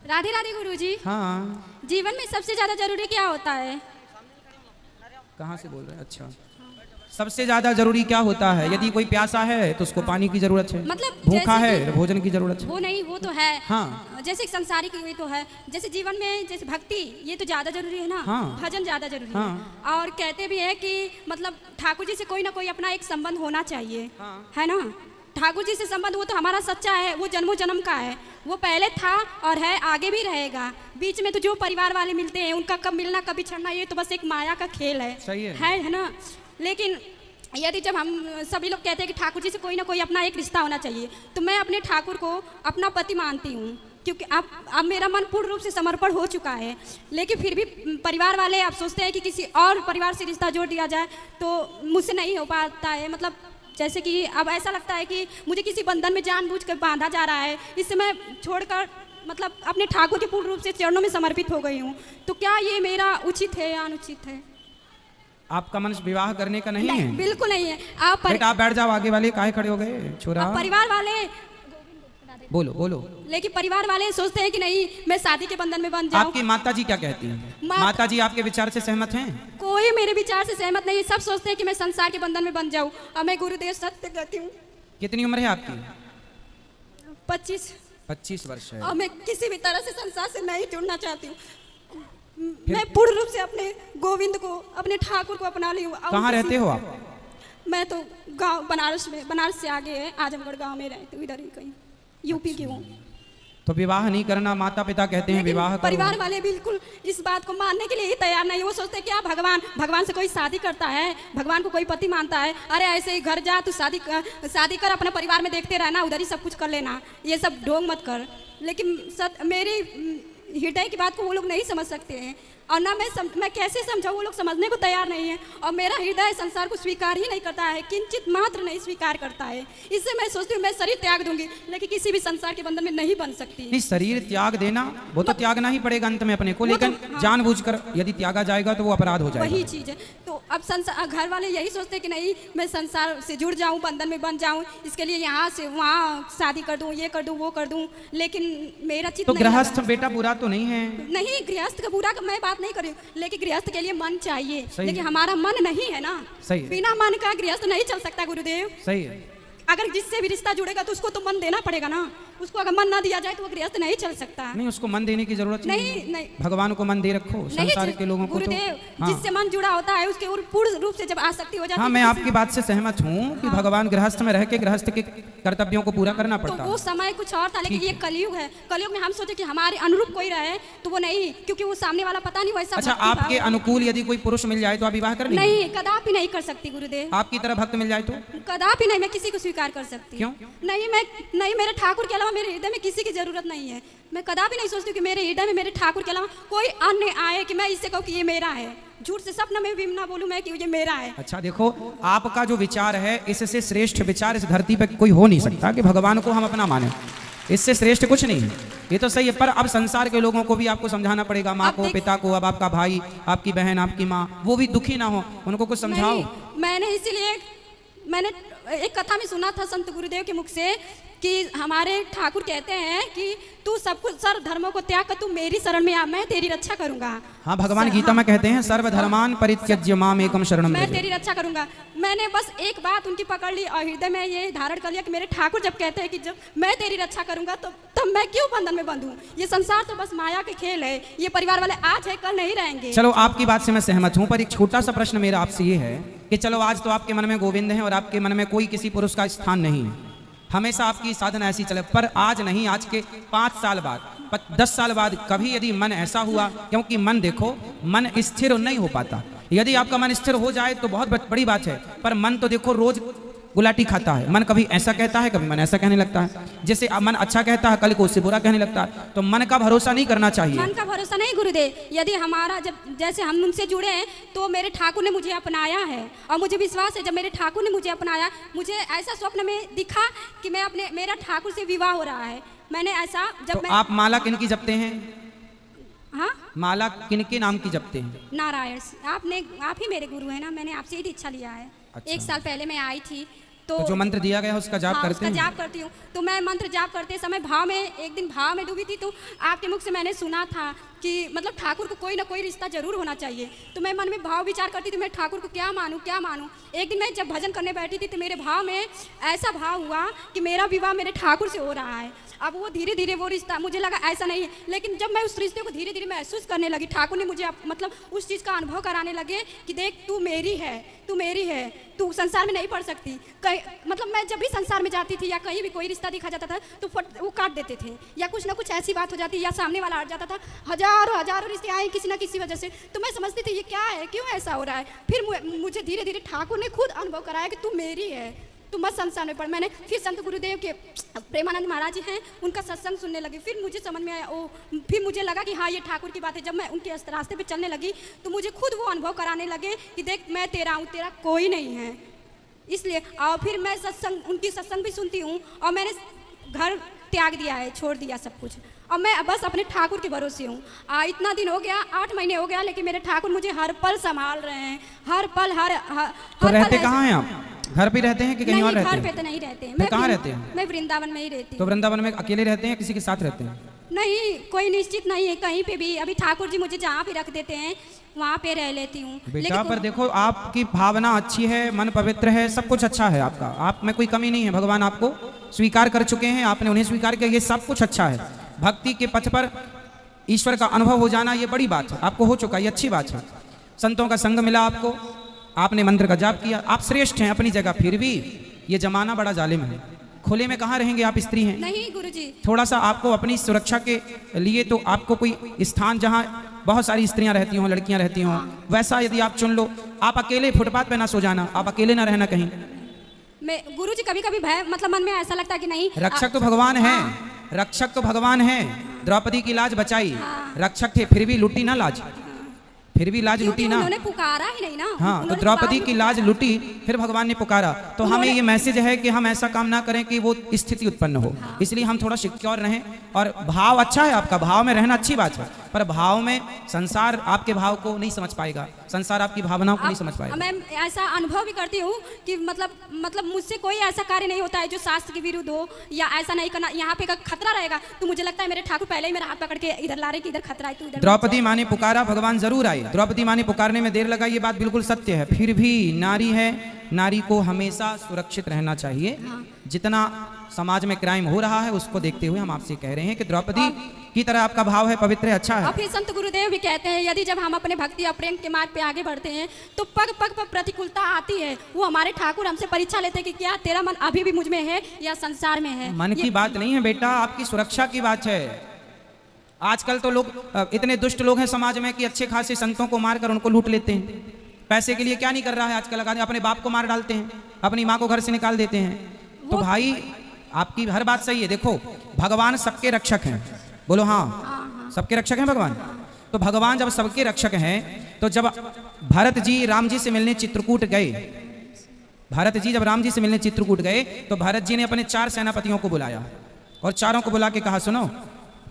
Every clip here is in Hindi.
राधे राधे गुरुजी। हाँ, जीवन में सबसे ज्यादा जरूरी क्या होता है? कहाँ से बोल रहे हैं? अच्छा, सबसे ज्यादा जरूरी क्या होता है? यदि कोई प्यासा है तो उसको पानी की जरूरत है, मतलब भूखा जैसे है तो भोजन की जरूरत है। वो नहीं, वो तो है। हाँ। जैसे संसारिक ये तो है, जैसे जीवन में जैसे भक्ति ये तो ज्यादा जरूरी है ना। हाँ। भजन ज्यादा जरूरी हाँ। है। और कहते भी है कि मतलब ठाकुर जी से कोई ना कोई अपना एक संबंध होना चाहिए। हाँ। है ना। ठाकुर जी से संबंध वो तो हमारा सच्चा है, वो जन्मों जन्म का है, वो पहले था और है, आगे भी रहेगा। बीच में तो जो परिवार वाले मिलते हैं उनका कब मिलना कभी छड़ना ये तो बस एक माया का खेल है। सही है ना। लेकिन यदि जब हम सभी लोग कहते हैं कि ठाकुर जी से कोई ना कोई अपना एक रिश्ता होना चाहिए, तो मैं अपने ठाकुर को अपना पति मानती हूँ, क्योंकि अब मेरा मन पूर्ण रूप से समर्पण हो चुका है। लेकिन फिर भी परिवार वाले अब सोचते हैं कि किसी और परिवार से रिश्ता जोड़ दिया जाए, तो मुझसे नहीं हो पाता है। मतलब जैसे कि अब ऐसा लगता है कि मुझे किसी बंधन में जानबूझकर बांधा जा रहा है, इससे मैं छोड़कर मतलब अपने ठाकुर के पूर्ण रूप से चरणों में समर्पित हो गई हूँ। तो क्या ये मेरा उचित है या अनुचित है? आपका मन विवाह करने का नहीं है? बिल्कुल नहीं है। बेटा आप बैठ जाओ, आगे वाले काहे खड़े हो गए छोरा? परिवार वाले बोलो बोलो। लेकिन परिवार वाले सोचते हैं कि नहीं मैं शादी के बंधन में बंध जाऊं। आपकी माता जी क्या कहती हैं? माता जी आपके विचार से सहमत हैं? कोई मेरे विचार से सहमत नहीं है। सब सोचते हैं कि मैं संसार के बंधन में बंध जाऊं। और मैं गुरुदेव सत्य कहती हूँ। कितनी उम्र है आपकी? 25 वर्ष है। और मैं किसी भी तरह से संसार से नहीं जुड़ना चाहती हूँ। मैं पूर्ण रूप से अपने गोविंद को, अपने ठाकुर को अपना ली हूँ। कहाँ रहते हो आप? मैं तो गांव बनारस में, बनारस से आगे है आजमगढ़ गांव में रहती हूँ, इधर ही कहीं यूपी की हूँ। तो विवाह नहीं करना, माता पिता कहते हैं विवाह करो। परिवार वाले बिल्कुल इस बात को मानने के लिए ही तैयार नहीं। वो सोचते हैं क्या भगवान से कोई शादी करता है, भगवान को कोई पति मानता है? अरे ऐसे ही घर जा, तू शादी कर, अपने परिवार में देखते रहना, उधर ही सब कुछ कर लेना, ये सब ढोंग मत कर। लेकिन मेरी हृदय की बात को वो लोग नहीं समझ सकते हैं, और ना मैं कैसे समझाऊँ, वो लोग समझने को तैयार नहीं है। और मेरा हृदय संसार को स्वीकार ही नहीं करता है, किंचित मात्र नहीं स्वीकार करता है। इससे मैं सोचती हूँ मैं शरीर त्याग दूंगी, लेकिन किसी भी संसार के बंधन में नहीं बन सकती। नहीं, शरीर त्याग देना वो तो त्यागना ही पड़ेगा अंत में अपने को, लेकिन जानबूझकर यदि त्यागा जाएगा तो वो अपराध हो जाएगा। वही चीज है। तो अब संसार घर वाले यही सोचते हैं कि नहीं मैं संसार से जुड़ जाऊं, बंधन में बन जाऊं, इसके लिए यहाँ से वहाँ शादी कर दूं, ये कर दूं, वो कर दूं। लेकिन मेरा चित्त तो गृहस्थ बेटा बुरा तो नहीं है? नहीं, गृहस्थ का बुरा मैं बात नहीं कर रही हूँ, लेकिन गृहस्थ के लिए मन चाहिए। लेकिन हमारा मन नहीं है ना। सही। बिना मन का गृहस्थ नहीं चल सकता गुरुदेव। सही है। अगर जिससे भी रिश्ता जुड़ेगा तो उसको तो मन देना पड़ेगा ना। उसको अगर मन ना दिया जाए तो वो गृहस्थ नहीं चल सकता। नहीं, उसको मन देने की जरूरत नहीं। भगवान को मन दे रखो, संसार के लोगों को। गुरुदेव जिससे मन जुड़ा होता है उसके पूर्ण रूप से जब आसक्ति हो जाती है। हाँ, मैं आपकी बात से सहमत हूँ कि भगवान गृहस्थ में रह के गृहस्थ के कर्तव्यों को पूरा करना पड़ता है। वो समय कुछ और था, लेकिन ये कलयुग है। कलयुग में हम सोचे कि हमारे अनुरूप कोई रहे, तो वो नहीं, क्योंकि वो सामने वाला पता नहीं वैसा। अच्छा, आपके अनुकूल यदि कोई पुरुष मिल जाए तो आप विवाह कर लेंगे? नहीं, कदापि नहीं कर सकती गुरुदेव। आपकी तरह भक्त मिल जाए तो? कदापि नहीं, मैं किसी को स्वीकार कर सकती। क्यों? नहीं, मेरे ठाकुर के अलावा मेरे हृदय में किसी की जरूरत नहीं है। मैं कदापि नहीं सोचती कि मेरे हृदय में मेरे ठाकुर के अलावा कोई अन्य आए कि मैं इससे कहूँ कि ये मेरा है। झूठ से सपना में भी ना बोलूं मैं कि ये मेरा है। अच्छा देखो, आपका जो विचार है इससे श्रेष्ठ विचार इस धरती पे कोई हो नहीं सकता कि भगवान को हम अपना माने। इससे श्रेष्ठ कुछ नहीं है, ये तो सही है। पर अब संसार के लोगों को भी आपको समझाना पड़ेगा, माँ को, पिता को, अब आपका भाई, आपकी बहन, आपकी माँ, वो भी दुखी ना हो, उनको कुछ समझाओ। मैंने एक कथा में सुना था संत गुरुदेव के मुख से कि हमारे ठाकुर कहते हैं कि तू सब कुछ सर्व धर्मों को त्याग कर तू मेरी शरण में आ, मैं तेरी रक्षा करूंगा। हाँ, भगवान गीता में कहते हैं सर्व धर्मान परित्यज्य माम एकम शरणम, मैं तेरी रक्षा करूंगा। मैंने बस एक बात उनकी पकड़ ली और हृदय में ये धारण कर लिया कि मेरे ठाकुर जब कहते हैं कि जब मैं तेरी रक्षा करूंगा तो तब मैं क्यों बंधन में बंधूं? ये संसार तो बस माया के खेल है। ये परिवार वाले आज है कल नहीं रहेंगे। चलो, आपकी बात से मैं सहमत हूँ, पर एक छोटा सा प्रश्न मेरा आपसे ये है कि चलो आज तो आपके मन में गोविंद है और आपके मन में कोई किसी पुरुष का स्थान नहीं है, हमेशा आपकी साधना ऐसी चले, पर आज नहीं, आज के 5 साल बाद, 10 साल बाद कभी यदि मन ऐसा हुआ, क्योंकि मन देखो, मन स्थिर नहीं हो पाता। यदि आपका मन स्थिर हो जाए तो बहुत बड़ी बात है, पर मन तो देखो रोज गुलाटी खाता है। मन कभी ऐसा कहता है, कभी मन ऐसा कहने लगता है। जैसे मन अच्छा कहता है, कल को उससे बुरा कहने लगता है। तो मन का भरोसा नहीं करना चाहिए। मन का भरोसा नहीं गुरुदेव। यदि हमारा जैसे हम उनसे जुड़े हैं तो मेरे ठाकुर ने मुझे अपनाया है, और मुझे विश्वास है जब मेरे ठाकुर ने मुझे अपनाया, मुझे ऐसा स्वप्न में दिखा कि मेरा ठाकुर से विवाह हो रहा है। मैंने ऐसा जब आप माला किनकी जपते हैं? हाँ, माला किनके नाम की जपते हैं? नारायण। आप ही मेरे गुरु हैं ना, मैंने आपसे ही दीक्षा लिया है। अच्छा। 1 साल पहले मैं आई थी तो जो मंत्र दिया गया है उसका जाप करते उसका हैं? जाप करती हूँ। तो मैं मंत्र जाप करते समय एक दिन भाव में डूबी थी, तो आपके मुख से मैंने सुना था कि मतलब ठाकुर को कोई ना कोई रिश्ता जरूर होना चाहिए। तो मैं मन में भाव विचार करती थी, मैं ठाकुर को क्या मानूं क्या मानूं। एक दिन मैं जब भजन करने बैठी थी तो मेरे भाव में ऐसा भाव हुआ कि मेरा विवाह मेरे ठाकुर से हो रहा है। अब वो धीरे धीरे वो रिश्ता, मुझे लगा ऐसा नहीं है, लेकिन जब मैं उस रिश्ते को धीरे धीरे महसूस करने लगी, ठाकुर ने मुझे मतलब उस चीज़ का अनुभव कराने लगे कि देख तू मेरी है, तू मेरी है, तू संसार में नहीं पढ़ सकती। कहीं मतलब मैं जब भी संसार में जाती थी या कहीं भी कोई रिश्ता दिखा जाता था तो वो काट देते थे, या कुछ ना कुछ ऐसी बात हो जाती या सामने वाला हट जाता था। हजारों हजारों रिश्ते आए किसी ना किसी वजह से। तो मैं समझती थी ये क्या है, क्यों ऐसा हो रहा है। फिर मुझे धीरे धीरे ठाकुर ने खुद अनुभव कराया कि तू मेरी है, तू मत संसार में पढ़। मैंने फिर संत गुरुदेव के प्रेमानंद महाराज जी हैं, उनका सत्संग सुनने लगी। फिर मुझे समझ में आया, फिर मुझे लगा कि हाँ ये ठाकुर की बात है। जब मैं उनके रास्ते पे चलने लगी तो मुझे खुद वो अनुभव कराने लगे कि देख मैं तेरा हूँ, तेरा कोई नहीं है। इसलिए और फिर मैं उनकी सत्संग भी सुनती हूँ, और मैंने घर त्याग दिया है, छोड़ दिया सब कुछ, और मैं बस अपने ठाकुर के भरोसे हूँ। इतना दिन हो गया, 8 महीने हो गया, लेकिन मेरे ठाकुर मुझे हर पल संभाल रहे हैं, हर पल हर तो रहते कहाँ हैं आप? घर पे रहते हैं कि कहीं और रहते हैं? घर पे तो नहीं रहते हैं। मैं कहाँ रहते हैं? मैं वृंदावन में ही रहती हूँ। तो वृंदावन में अकेले रहते हैं, किसी के साथ रहते हैं? नहीं, कोई निश्चित नहीं है कहीं पे भी। अभी ठाकुर जी मुझे जहाँ पे रख देते हैं वहाँ पे रह लेती हूँ। बेटा पर देखो आपकी भावना अच्छी है, मन पवित्र है, सब कुछ अच्छा है आपका, आप में कोई कमी नहीं है। भगवान आपको स्वीकार कर चुके हैं, आपने उन्हें स्वीकार किया, ये सब कुछ अच्छा है। भक्ति के पथ पर ईश्वर का अनुभव हो जाना ये बड़ी बात है, आपको हो चुका, ये अच्छी बात है। संतों का संग मिला आपको, आपने मंत्र का जाप किया, आप श्रेष्ठ हैं अपनी जगह। फिर भी ये जमाना बड़ा जालिम है, खुले में कहाँ रहेंगे आप, स्त्री हैं। नहीं गुरुजी, थोड़ा सा आपको अपनी सुरक्षा के लिए तो आपको कोई स्थान जहाँ बहुत सारी स्त्रियां रहती हों, लड़कियां रहती हों, वैसा यदि आप चुन लो। आप अकेले फुटपाथ पे ना सो जाना, आप अकेले ना रहना कहीं। मैं गुरुजी कभी कभी भय मतलब मन में ऐसा लगता है कि नहीं, रक्षक तो भगवान है, रक्षक तो भगवान है। द्रौपदी की लाज बचाई, रक्षक थे फिर भी लुटी ना लाज, फिर भी लाज लुटी ना। उन्होंने पुकारा ही नहीं ना। हाँ, तो द्रौपदी की लाज लुटी, फिर भगवान ने पुकारा। तो हमें ये मैसेज है कि हम ऐसा काम ना करें कि वो स्थिति उत्पन्न हो। इसलिए हम थोड़ा सिक्योर रहें। और भाव अच्छा है आपका, भाव में रहना अच्छी बात है, पर भाव में संसार आपके भाव को नहीं समझ पाएगा, संसार आपकी भावनाओं को नहीं समझ पाएगा। मैं ऐसा अनुभव भी करती हूँ कि मतलब मुझसे कोई ऐसा कार्य नहीं होता है जो शास्त्र के विरुद्ध हो, या ऐसा नहीं करना। यहाँ पे खतरा रहेगा तो मुझे लगता है मेरे ठाकुर पहले ही मेरा हाथ पकड़ के इधर ला रहे कि इधर खतरा है, तू इधर। द्रौपदी माँ ने पुकारा, भगवान जरूर आए। द्रौपदी माँ ने पुकारने में देर लगा, ये बात बिल्कुल सत्य है। फिर भी नारी है, नारी को हमेशा सुरक्षित रहना चाहिए। जितना समाज में क्राइम हो रहा है उसको देखते हुए हम आपसे कह रहे हैं कि द्रौपदी की तरह आपका भाव है, पवित्र है, अच्छा है। और फिर संत गुरुदेव भी कहते हैं यदि जब हम अपने भक्ति और प्रेम के मार्ग पे आगे बढ़ते हैं तो पग पग पर प्रतिकूलता आती है। वो हमारे ठाकुर हमसे परीक्षा लेते हैं कि क्या तेरा मन अभी भी मुझ में है या संसार में है। मन की बात नहीं है बेटा, आपकी सुरक्षा की बात है। आजकल तो लोग इतने दुष्ट लोग हैं समाज में कि अच्छे खासे संतों को मारकर उनको लूट लेते हैं। पैसे के लिए क्या नहीं कर रहा है आजकल, अपने बाप को मार डालते हैं, अपनी माँ को घर से निकाल देते हैं। तो भाई आपकी हर बात सही है। देखो भगवान सबके रक्षक हैं, बोलो हाँ, सबके रक्षक हैं भगवान। तो भगवान जब सबके रक्षक हैं तो जब भरत जी राम जी से मिलने चित्रकूट गए, भरत जी जब राम जी से मिलने चित्रकूट गए तो भरत जी ने अपने 4 सेनापतियों को बुलाया और चारों को बुला के कहा सुनो,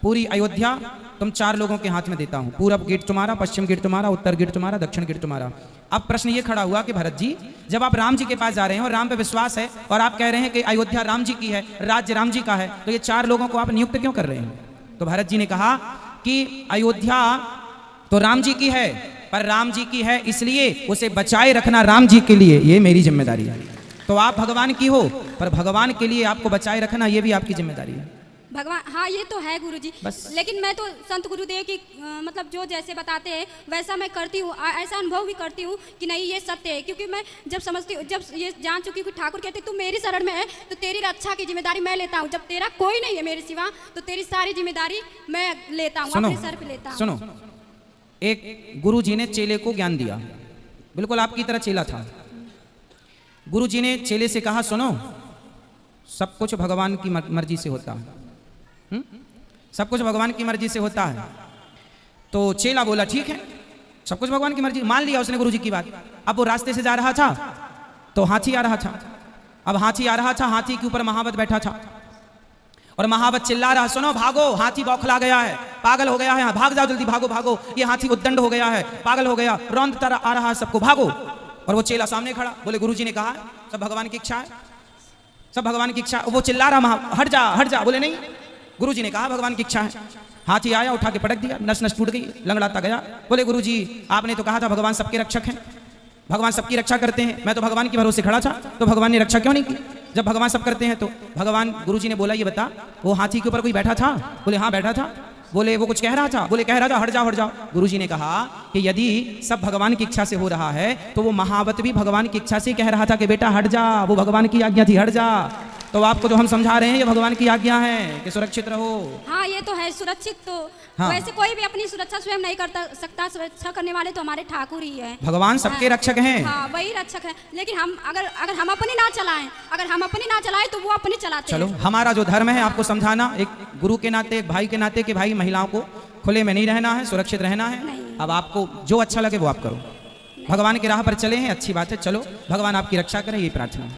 पूरी अयोध्या तुम 4 लोगों के हाथ में देता हूं। पूरब गेट तुम्हारा, पश्चिम गेट तुम्हारा, उत्तर गेट तुम्हारा, दक्षिण गेट तुम्हारा। अब प्रश्न ये खड़ा हुआ कि भरत जी जब आप राम जी के पास जा रहे हैं और राम पे विश्वास है और आप कह रहे हैं कि अयोध्या राम जी की है, राज्य राम जी का है, तो ये 4 लोगों को आप नियुक्त क्यों कर रहे हैं? तो भरत जी ने कहा कि अयोध्या तो राम जी की है, पर राम जी की है इसलिए उसे बचाए रखना राम जी के लिए ये मेरी जिम्मेदारी है। तो आप भगवान की हो पर भगवान के लिए आपको बचाए रखना ये भी आपकी जिम्मेदारी है। भगवान हाँ ये तो है गुरुजी, लेकिन मैं तो संत गुरुदेव की मतलब जो जैसे बताते हैं वैसा मैं करती हूँ। ऐसा अनुभव भी करती हूँ कि नहीं ये सत्य है, क्योंकि मैं जब समझती हूँ, जब ये जान चुकी हूँ कि ठाकुर कहते तू मेरी शरण में है तो तेरी रक्षा की जिम्मेदारी मैं लेता हूँ। जब तेरा कोई नहीं है मेरे सिवा तो तेरी सारी जिम्मेदारी मैं लेता हूँ, अपने सर पे लेता हूँ। सुनो, एक गुरु जी ने चेले को ज्ञान दिया, बिल्कुल आपकी तरह चेला था। गुरु जी ने चेले से कहा सुनो, सब कुछ भगवान की मर्जी से होता है, सब कुछ भगवान की मर्जी से होता है। तो चेला बोला ठीक है, सब कुछ भगवान की मर्जी, मान लिया उसने गुरुजी की बात। अब वो रास्ते से जा रहा था तो हाथी आ रहा था। अब हाथी आ रहा था, हाथी के ऊपर महावत बैठा था और महावत चिल्ला रहा सुनो भागो, हाथी बौखला गया है, पागल हो गया है, भाग जाओ जल्दी, भागो भागो, ये हाथी उद्दंड हो गया है, पागल हो गया, रौंदता आ रहा है सबको, भागो। और वो चेला सामने खड़ा, बोले गुरुजी ने कहा सब भगवान की इच्छा है, सब भगवान की इच्छा। वो चिल्ला रहा, हट जा हट जा। बोले नहीं, गुरुजी ने कहा भगवान की इच्छा है। हाथी आया, उठा के पटक दिया, नस नस टूट गई, लंगड़ाता गया। बोले गुरुजी आपने तो कहा था भगवान सबके रक्षक हैं, भगवान सबकी रक्षा करते हैं, मैं तो भगवान के भरोसे खड़ा था, तो भगवान ने रक्षा क्यों नहीं की? जब भगवान सब करते हैं तो भगवान, गुरुजी ने बोला ये बता, वो हाथी के ऊपर कोई बैठा था? बोले हाँ बैठा था। बोले वो कुछ कह रहा था? बोले कह रहा था हट जाओ हट जाओ। गुरुजी ने कहा कि यदि सब भगवान की इच्छा से हो रहा है तो वो महावत भी भगवान की इच्छा से कह रहा था कि बेटा हट जा, वो भगवान की आज्ञा थी, हट जा। तो आपको जो हम समझा रहे हैं ये भगवान की आज्ञा है कि सुरक्षित रहो। हाँ ये तो है सुरक्षित, तो हाँ। वैसे कोई भी अपनी सुरक्षा स्वयं नहीं कर सकता, सुरक्षा करने वाले तो हमारे ठाकुर ही है। भगवान सबके रक्षक हैं। हाँ वही रक्षक है, लेकिन हम अगर हम अपनी ना चलाएं, अगर हम अपनी ना चलाएं तो वो अपनी चलाते चलो हैं। हमारा जो धर्म है आपको समझाना, एक गुरु के नाते, एक भाई के नाते, कि भाई महिलाओं को खुले में नहीं रहना है, सुरक्षित रहना है। नहीं। अब आपको जो अच्छा लगे वो आप करो, भगवान की राह पर चले हैं, अच्छी बात है। चलो भगवान आपकी रक्षा करे, ये प्रार्थना है।